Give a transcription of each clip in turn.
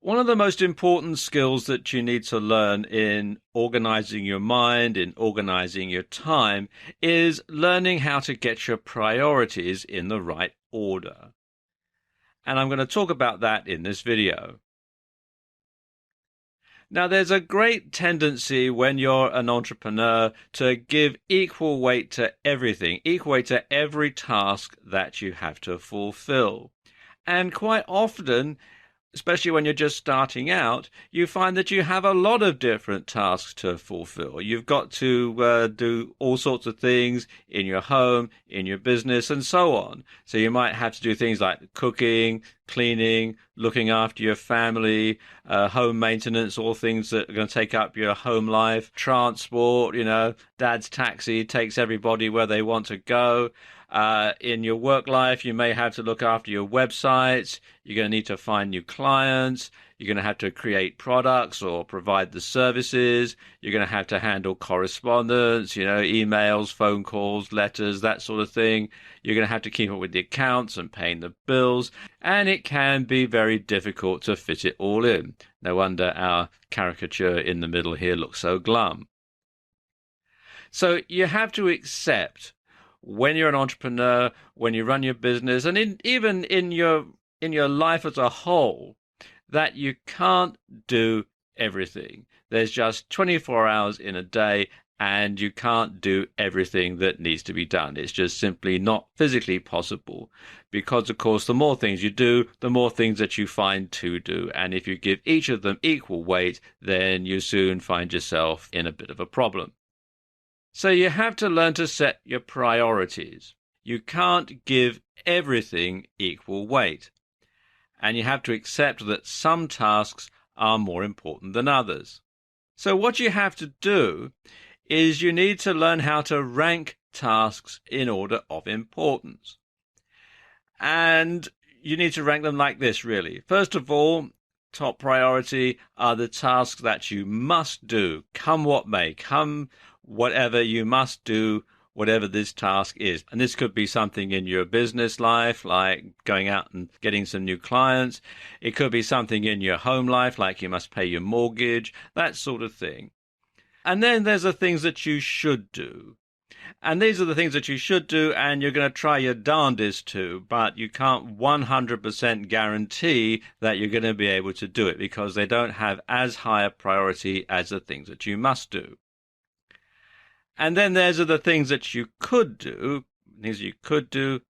One of the most important skills that you need to learn in organizing your mind, in organizing your time, is learning how to get your priorities in the right order. And I'm going to talk about that in this video. Now, there's a great tendency when you're an entrepreneur to give equal weight to everything, equal weight to every task that you have to fulfill. And quite often, especially when you're just starting out, you find that you have a lot of different tasks to fulfill. You've got to do all sorts of things in your home, in your business, and so on. So you might have to do things like cooking, cleaning, looking after your family, home maintenance, all things that are going to take up your home life, transport, dad's taxi takes everybody where they want to go. In your work life, you may have to look after your websites. You're going to need to find new clients. You're going to have to create products or provide the services. You're going to have to handle correspondence, emails, phone calls, letters, that sort of thing. You're going to have to keep up with the accounts and paying the bills. And it can be very difficult to fit it all in. No wonder our caricature in the middle here looks so glum. So you have to accept when you're an entrepreneur, when you run your business, and even in your life as a whole, that you can't do everything. There's just 24 hours in a day, and you can't do everything that needs to be done. It's just simply not physically possible because, of course, the more things you do, the more things that you find to do. And if you give each of them equal weight, then you soon find yourself in a bit of a problem. So you have to learn to set your priorities. You can't give everything equal weight. And you have to accept that some tasks are more important than others. So what you have to do is you need to learn how to rank tasks in order of importance. And you need to rank them like this, really. First of all, top priority are the tasks that you must do, come what may, come whatever you must do, whatever this task is. And this could be something in your business life, like going out and getting some new clients. It could be something in your home life, like you must pay your mortgage, that sort of thing. And then there's the things that you should do. And these are the things that you should do, and you're going to try your darndest to, but you can't 100% guarantee that you're going to be able to do it because they don't have as high a priority as the things that you must do. And then there's the things that you could do,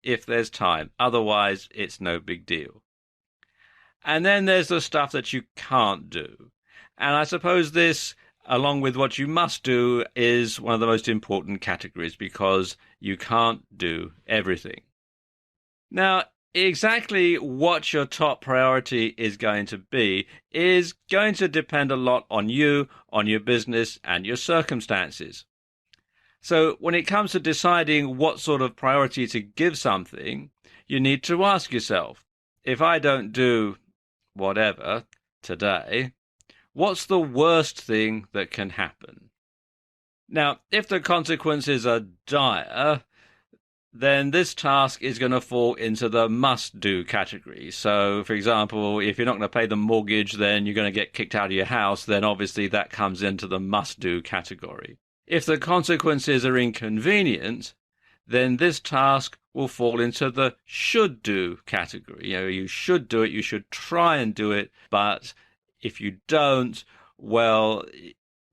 if there's time. Otherwise, it's no big deal. And then there's the stuff that you can't do. And I suppose this, along with what you must do, is one of the most important categories because you can't do everything. Now, exactly what your top priority is going to be is going to depend a lot on you, on your business, and your circumstances. So when it comes to deciding what sort of priority to give something, you need to ask yourself, if I don't do whatever today, what's the worst thing that can happen? Now, if the consequences are dire, then this task is going to fall into the must-do category. So, for example, if you're not going to pay the mortgage, then you're going to get kicked out of your house, then obviously that comes into the must-do category. If the consequences are inconvenient, then this task will fall into the should-do category. You should do it, you should try and do it, but if you don't, well,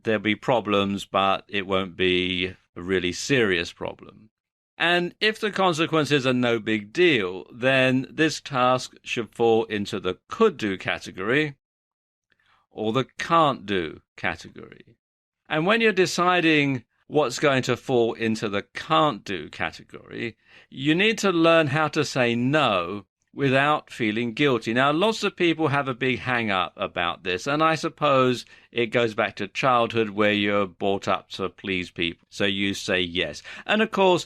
there'll be problems, but it won't be a really serious problem. And if the consequences are no big deal, then this task should fall into the could-do category or the can't-do category. And when you're deciding what's going to fall into the can't-do category, you need to learn how to say no without feeling guilty. Now, lots of people have a big hang-up about this, and I suppose it goes back to childhood where you're brought up to please people, so you say yes. And of course,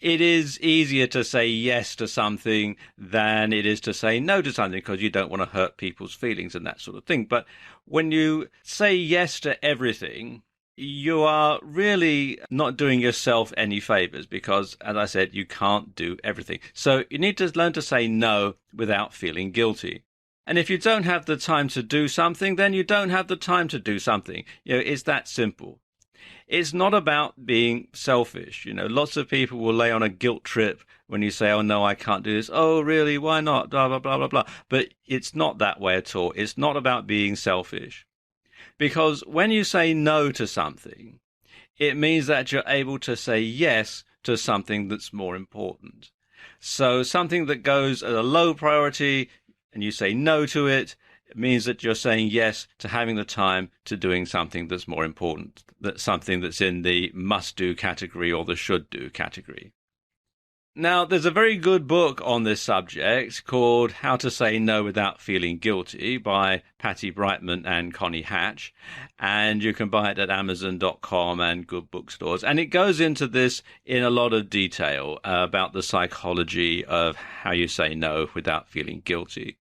it is easier to say yes to something than it is to say no to something because you don't want to hurt people's feelings and that sort of thing. But when you say yes to everything, you are really not doing yourself any favors because, as I said, you can't do everything. So you need to learn to say no without feeling guilty. And if you don't have the time to do something, then you don't have the time to do something. It's that simple. It's not about being selfish. Lots of people will lay on a guilt trip when you say, oh, no, I can't do this. Oh, really? Why not? Blah, blah, blah, blah, blah. But it's not that way at all. It's not about being selfish. Because when you say no to something, it means that you're able to say yes to something that's more important. So something that goes at a low priority and you say no to it, it means that you're saying yes to having the time to doing something that's more important, that's something that's in the must-do category or the should-do category. Now, there's a very good book on this subject called How to Say No Without Feeling Guilty by Patty Brightman and Connie Hatch, and you can buy it at Amazon.com and good bookstores. And it goes into this in a lot of detail about the psychology of how you say no without feeling guilty.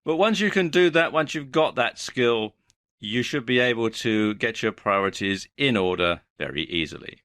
But once you can do that, once you've got that skill, you should be able to get your priorities in order very easily.